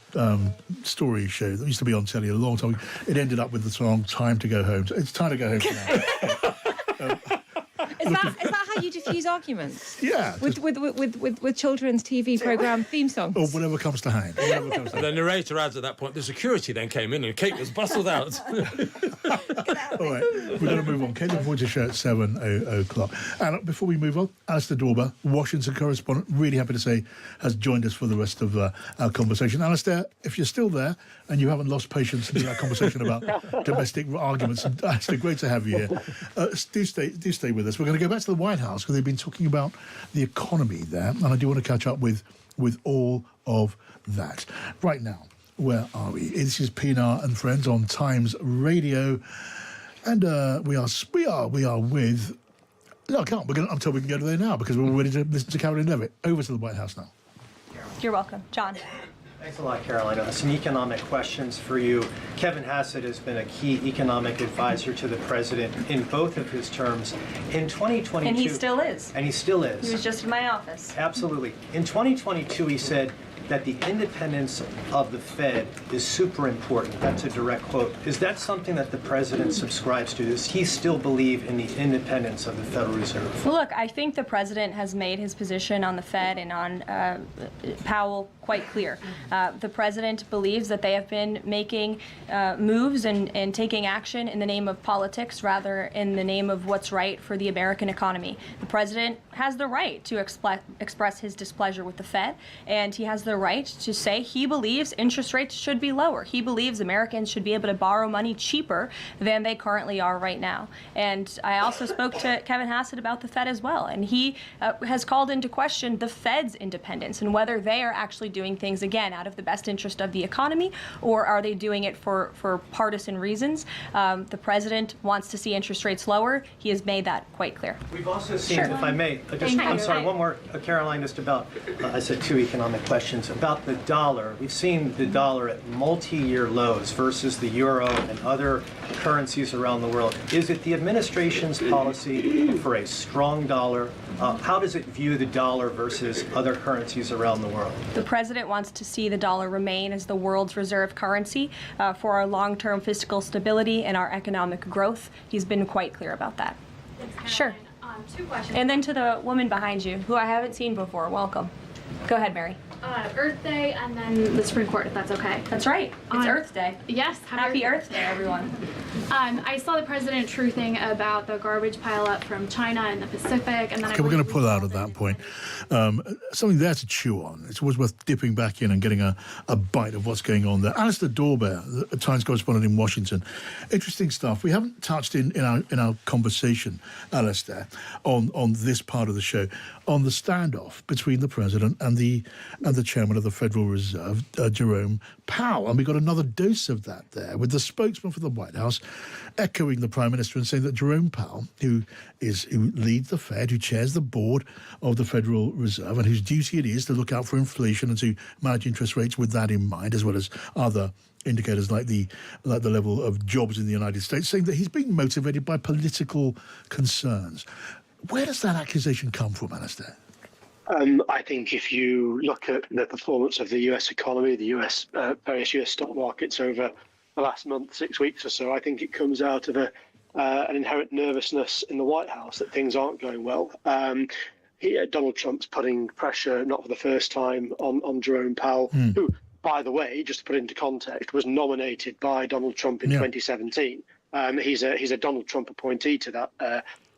story show that used to be on telly a long time. It ended up with the song "Time to Go Home." So it's time to go home now. Is that how you diffuse arguments? Yeah. With children's TV programme theme songs? Or whatever comes to hand. And the narrator adds at that point, the security then came in and Kate was bustled out. All right, we're going to move on. Kate looking forward to show at 7 o'clock. And before we move on, Alistair Dorber, Washington correspondent, really happy to say, has joined us for the rest of our conversation. Alistair, if you're still there and you haven't lost patience in our conversation about domestic arguments, Alistair, great to have you here. Do stay with us. We're going to go back to the White House because they've been talking about the economy there, and I do want to catch up with all of that. Right now, where are we? This is Pienaar and Friends on Times Radio, and we are with. No, I can't. I'm told we can go to there now because we're ready to listen to Caroline Levitt. Over to the White House now. You're welcome, John. Thanks a lot, Carolina. Some economic questions for you. Kevin Hassett has been a key economic advisor to the president in both of his terms. In 2022... And he still is. And he still is. He was just in my office. Absolutely. In 2022, he said that the independence of the Fed is super important. That's a direct quote. Is that something that the president subscribes to? Does he still believe in the independence of the Federal Reserve? Well, look, I think the president has made his position on the Fed and on Powell quite clear. The president believes that they have been making moves and taking action in the name of politics rather in the name of what's right for the American economy. The president has the right to express his displeasure with the Fed, and he has the right to say he believes interest rates should be lower. He believes Americans should be able to borrow money cheaper than they currently are right now. And I also spoke to Kevin Hassett about the Fed as well, and he has called into question the Fed's independence and whether they are actually doing things, again, out of the best interest of the economy, or are they doing it for partisan reasons? The president wants to see interest rates lower. He has made that quite clear. We've also seen, if I may, I'm sorry, one more, Caroline, just about, I said two economic questions, about the dollar. We've seen the dollar at multi-year lows versus the euro and other currencies around the world. Is it the administration's policy for a strong dollar? How does it view the dollar versus other currencies around the world? The president wants to see the dollar remain as the world's reserve currency for our long-term fiscal stability and our economic growth. He's been quite clear about that. Sure. 2 questions. And then to the woman behind you, who I haven't seen before, welcome. Go ahead, Mary. Earth Day and then the Supreme Court, if that's okay. That's right. It's Earth Day. Yes. Happy Earth Day, everyone. I saw the president truthing about the garbage pileup from China and the Pacific, and then we're going to pull out at that point. Something there to chew on. It's always worth dipping back in and getting a bite of what's going on there. Alistair Dorber, the Times correspondent in Washington. Interesting stuff. We haven't touched in our conversation, Alistair, on this part of the show, on the standoff between the president and the chairman of the Federal Reserve, Jerome Powell. And we got another dose of that there, with the spokesman for the White House echoing the Prime Minister and saying that Jerome Powell, who leads the Fed, who chairs the board of the Federal Reserve, and whose duty it is to look out for inflation and to manage interest rates with that in mind, as well as other indicators like the level of jobs in the United States, saying that he's being motivated by political concerns. Where does that accusation come from, Alistair? I think if you look at the performance of the US economy, the various US stock markets over the last month, 6 weeks or so, I think it comes out of an inherent nervousness in the White House that things aren't going well. Donald Trump's putting pressure, not for the first time, on Jerome Powell, who, by the way, just to put it into context, was nominated by Donald Trump in 2017. He's a Donald Trump appointee to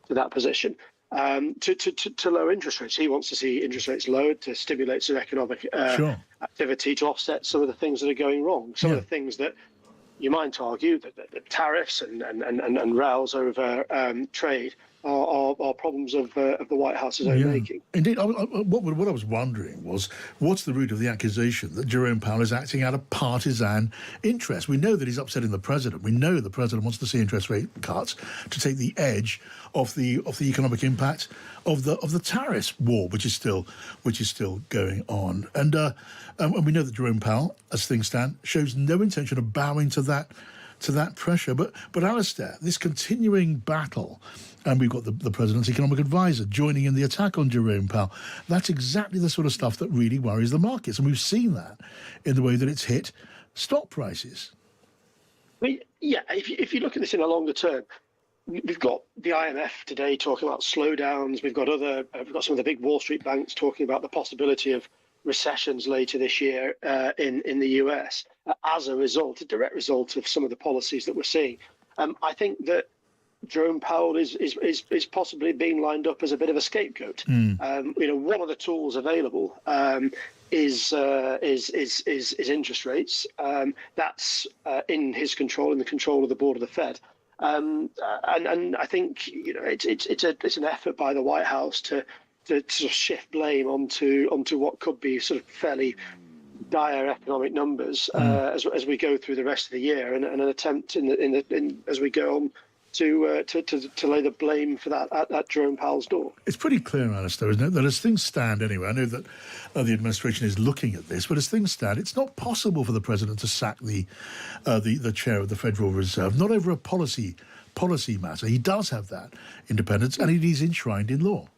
that position. To lower interest rates. He wants to see interest rates lowered to stimulate some economic activity to offset some of the things that are going wrong. Some of the things that you might argue that the tariffs and rows over trade are problems of the White House's own making. Indeed. What I was wondering was, what's the root of the accusation that Jerome Powell is acting out of partisan interest? We know that he's upsetting the president. We know the president wants to see interest rate cuts to take the edge off the economic impact of the tariffs war, which is still going on. And we know that Jerome Powell, as things stand, shows no intention of bowing to that pressure. But Alistair, this continuing battle, and we've got the president's economic advisor joining in the attack on Jerome Powell. That's exactly the sort of stuff that really worries the markets, and we've seen that in the way that it's hit stock prices. I mean, yeah, if you look at this in a longer term, we've got the IMF today talking about slowdowns. We've got some of the big Wall Street banks talking about the possibility of recessions later this year in the US as a direct result of some of the policies that we're seeing. I think that Jerome Powell is possibly being lined up as a bit of a scapegoat. One of the tools available is interest rates. That's in his control, in the control of the board of the Fed. And I think it's an effort by the White House to sort of shift blame onto what could be sort of fairly dire economic numbers as we go through the rest of the year, and an attempt as we go on to lay the blame for that at Jerome Powell's door. It's pretty clear, Alistair, isn't it, that as things stand anyway, I know that the administration is looking at this, but as things stand, it's not possible for the president to sack the chair of the Federal Reserve, not over a policy matter. He does have that independence, and it is enshrined in law.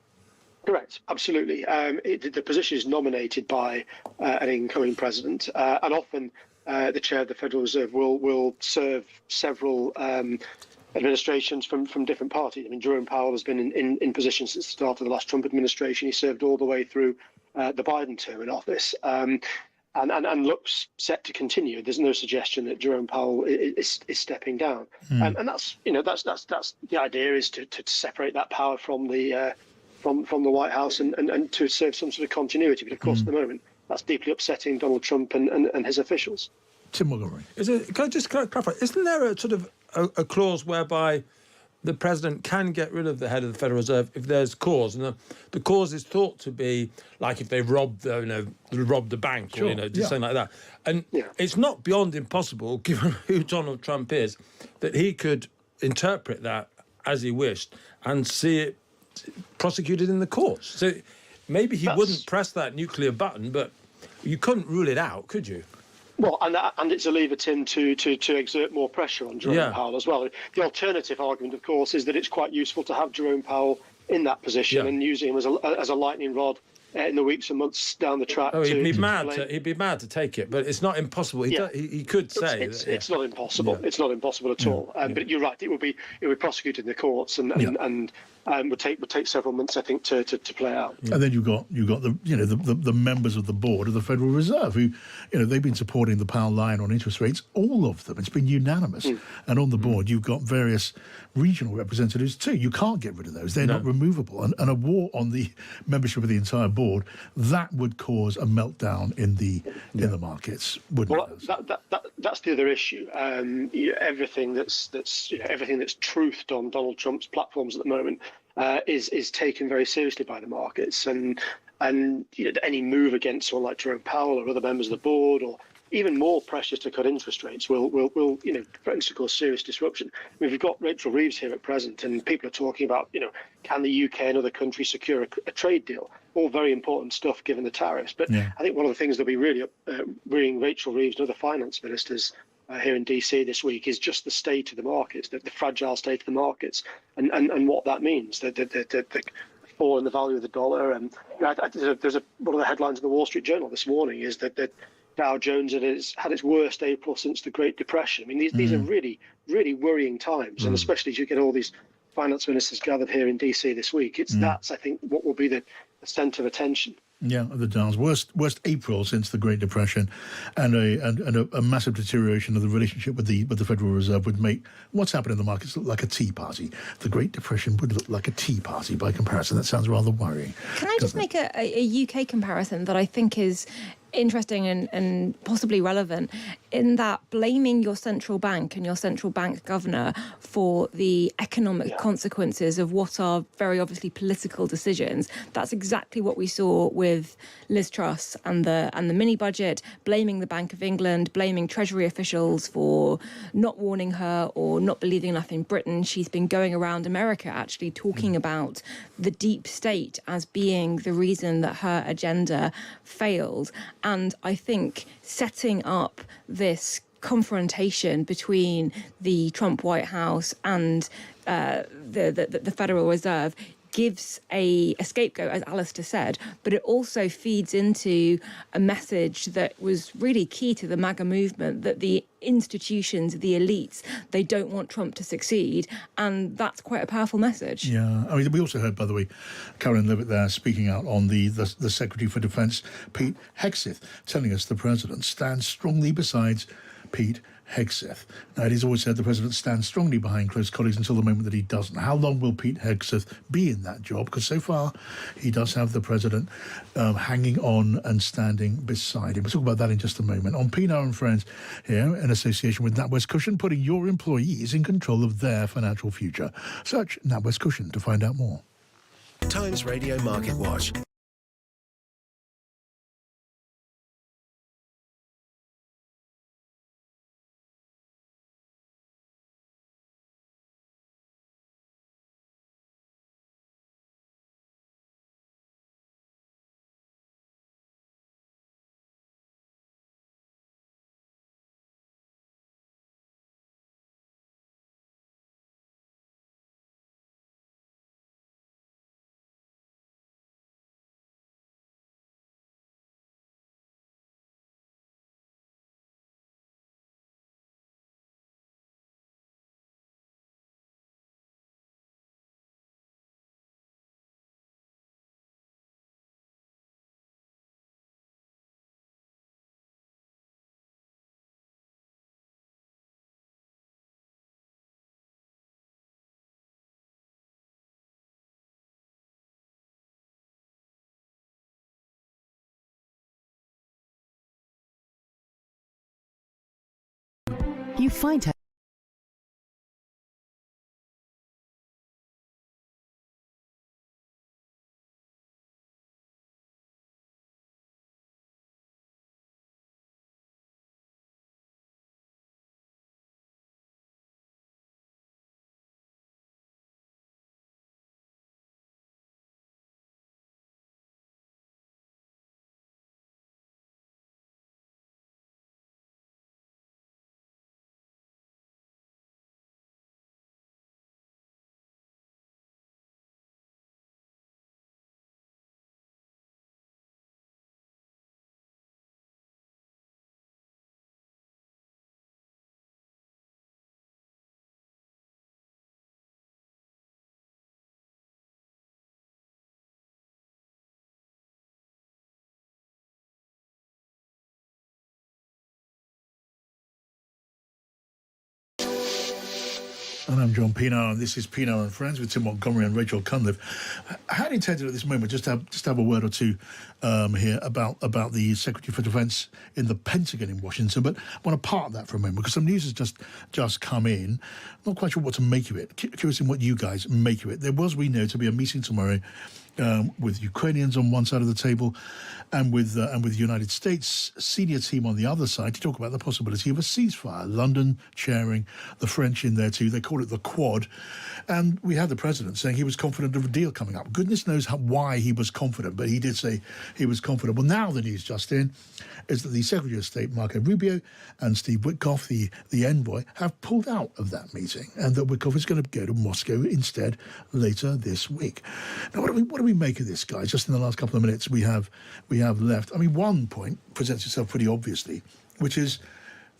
Correct, absolutely. The position is nominated by an incoming president, and often the chair of the Federal Reserve will serve several administrations from different parties. I mean, Jerome Powell has been in position since the start of the last Trump administration. He served all the way through the Biden term in office, and looks set to continue. There's no suggestion that Jerome Powell is stepping down, and that's the idea, is to separate that power from the White House and to serve some sort of continuity. But of course, at the moment, that's deeply upsetting Donald Trump and his officials. Tim Montgomerie. Can I just clarify? Isn't there a sort of a clause whereby the president can get rid of the head of the Federal Reserve if there's cause, and the cause is thought to be like if they robbed the bank, or something like that. And it's not beyond impossible, given who Donald Trump is, that he could interpret that as he wished and see it prosecuted in the courts. So maybe he wouldn't press that nuclear button, but you couldn't rule it out, could you? Well, and it's a lever, Tim, to exert more pressure on Jerome Powell as well. The alternative argument, of course, is that it's quite useful to have Jerome Powell in that position and using him as a lightning rod in the weeks and months down the track. Oh, he'd be mad to take it, but it's not impossible. He could say it's not impossible. It's not impossible at all. But you're right; it would be prosecuted in the courts and would take several months, I think, to play out. And then you've got the members of the board of the Federal Reserve who, they've been supporting the Powell line on interest rates, all of them. It's been unanimous. And on the board, you've got various regional representatives too. You can't get rid of those; they're not removable. And a war on the membership of the entire board, that would cause a meltdown in the markets, wouldn't it? That's the other issue. Everything that's truthed on Donald Trump's platforms at the moment is taken very seriously by the markets, and And any move against someone like Jerome Powell or other members of the board, or even more pressures to cut interest rates, will threaten to cause serious disruption. I mean, we've got Rachel Reeves here at present, and people are talking about, can the UK and other countries secure a trade deal? All very important stuff given the tariffs. But I think one of the things that'll be really worrying Rachel Reeves and other finance ministers here in DC this week is just the state of the markets, the fragile state of the markets, and what that means. The fall in the value of the dollar. And there's one of the headlines in the Wall Street Journal this morning is that Dow Jones had its worst April since the Great Depression. I mean, these are really, really worrying times, and especially as you get all these finance ministers gathered here in DC this week, that's, I think, what will be the centre of attention. Yeah, the Dow's worst April since the Great Depression, and a massive deterioration of the relationship with the Federal Reserve would make what's happened in the markets look like a tea party. The Great Depression would look like a tea party by comparison. That sounds rather worrying. Can I just make a UK comparison that I think is interesting and possibly relevant, in that blaming your central bank and your central bank governor for the economic consequences of what are very obviously political decisions. That's exactly what we saw with Liz Truss and the mini budget, blaming the Bank of England, blaming Treasury officials for not warning her or not believing enough in Britain. She's been going around America actually talking about the deep state as being the reason that her agenda failed. And I think setting up this confrontation between the Trump White House and the Federal Reserve gives a scapegoat, as Alistair said, but it also feeds into a message that was really key to the MAGA movement, that the institutions, the elites, they don't want Trump to succeed, and that's quite a powerful message. Yeah, I mean, we also heard, by the way, Karen Levitt there speaking out on the Secretary for Defence, Pete Hegseth, telling us the president stands strongly beside Pete Hegseth. Now, it is always said the president stands strongly behind close colleagues until the moment that he doesn't. How long will Pete Hegseth be in that job? Because so far, he does have the president hanging on and standing beside him. We'll talk about that in just a moment. On Pienaar and Friends here, in association with NatWest Cushion, putting your employees in control of their financial future. Search NatWest Cushion to find out more. Times Radio Market Watch. You find her. And I'm John Pienaar, and this is Pienaar and Friends with Tim Montgomerie and Rachel Cunliffe. I had intended at this moment just to have a word or two here about the Secretary for Defence in the Pentagon in Washington, but I want to park that for a moment because some news has just come in. I'm not quite sure what to make of it. Curious in what you guys make of it. There was, we know, to be a meeting tomorrow with Ukrainians on one side of the table and with the United States senior team on the other side to talk about the possibility of a ceasefire. London chairing, the French in there too. They call it the Quad. And we had the president saying he was confident of a deal coming up. Goodness knows why he was confident, but he did say he was confident. Well, now the news just in is that the Secretary of State, Marco Rubio, and Steve Witkoff, the envoy, have pulled out of that meeting, and that Witkoff is going to go to Moscow instead later this week. Now, what do we make of this, guys? Just in the last couple of minutes we have left. I mean, one point presents itself pretty obviously, which is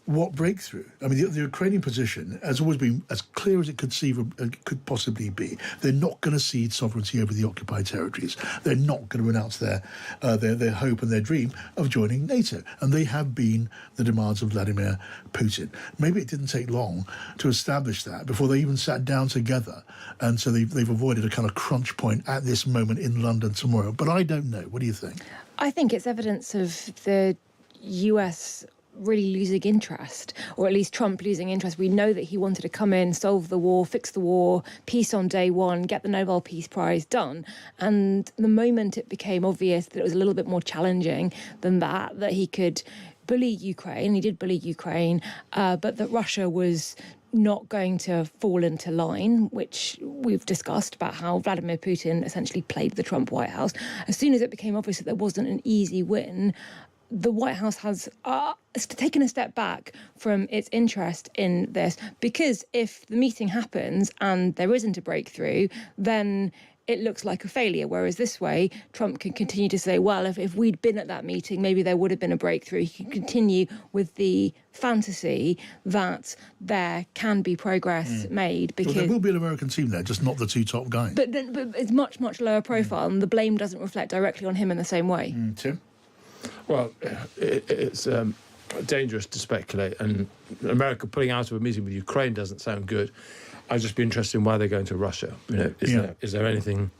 what breakthrough? I mean, the Ukrainian position has always been as clear as it could possibly be. They're not going to cede sovereignty over the occupied territories. They're not going to renounce their hope and their dream of joining NATO. And they have been the demands of Vladimir Putin. Maybe it didn't take long to establish that before they even sat down together. And so they've avoided a kind of crunch point at this moment in London tomorrow. But I don't know. What do you think? I think it's evidence of the US really losing interest, or at least Trump losing interest. We know that he wanted to come in, solve the war, fix the war, peace on day one, get the Nobel Peace Prize done. And the moment it became obvious that it was a little bit more challenging than that he could bully Ukraine, he did bully Ukraine, but that Russia was not going to fall into line, which we've discussed about how Vladimir Putin essentially played the Trump White House. As soon as it became obvious that there wasn't an easy win, the White House has taken a step back from its interest in this, because if the meeting happens and there isn't a breakthrough, then it looks like a failure. Whereas this way, Trump can continue to say, well, if we'd been at that meeting, maybe there would have been a breakthrough. He can continue with the fantasy that there can be progress made. Because there will be an American team there, just not the two top guys. But it's much, much lower profile, and the blame doesn't reflect directly on him in the same way. Tim? Well, it's dangerous to speculate, and America pulling out of a meeting with Ukraine doesn't sound good. I'd just be interested in why they're going to Russia. Is there anything?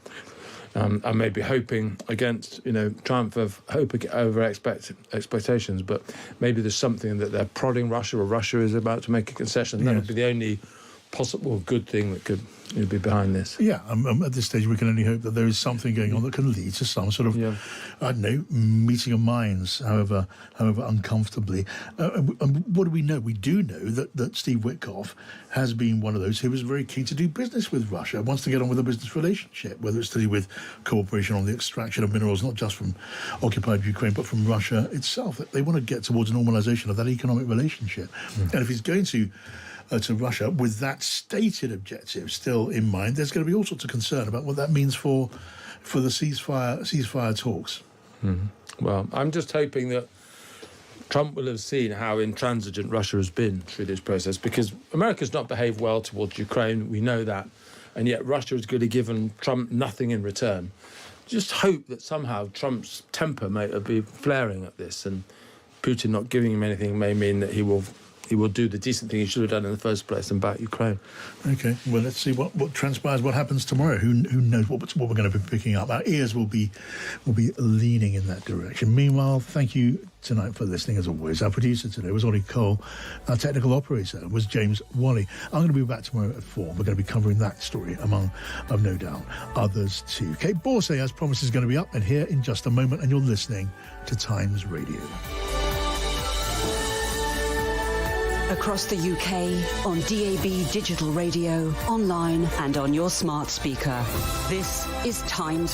I may be hoping against, triumph of hope over expectations, but maybe there's something that they're prodding Russia, or Russia is about to make a concession. That would be the only possible good thing that could be behind this. Yeah, at this stage we can only hope that there is something going on that can lead to some sort of, I don't know, meeting of minds, however uncomfortably. And what do we know? We do know that Steve Witkoff has been one of those who was very keen to do business with Russia, wants to get on with a business relationship, whether it's to do with cooperation on the extraction of minerals, not just from occupied Ukraine, but from Russia itself. They want to get towards a normalisation of that economic relationship. And if he's going to Russia with that stated objective still in mind, there's going to be all sorts of concern about what that means for the ceasefire talks. Mm-hmm. Well, I'm just hoping that Trump will have seen how intransigent Russia has been through this process, because America's not behaved well towards Ukraine, we know that, and yet Russia has really given Trump nothing in return. Just hope that somehow Trump's temper may be flaring at this, and Putin not giving him anything may mean that he will do the decent thing he should have done in the first place and back Ukraine. OK, well, let's see what transpires, what happens tomorrow. Who knows what we're going to be picking up. Our ears will be leaning in that direction. Meanwhile, thank you tonight for listening, as always. Our producer today was Ollie Cole. Our technical operator was James Wally. I'm going to be back tomorrow at 4. We're going to be covering that story, among, of no doubt, others too. Kate Borsay, as promised, is going to be up and here in just a moment, and you're listening to Times Radio. Across the UK, on DAB digital radio, online and on your smart speaker. This is Times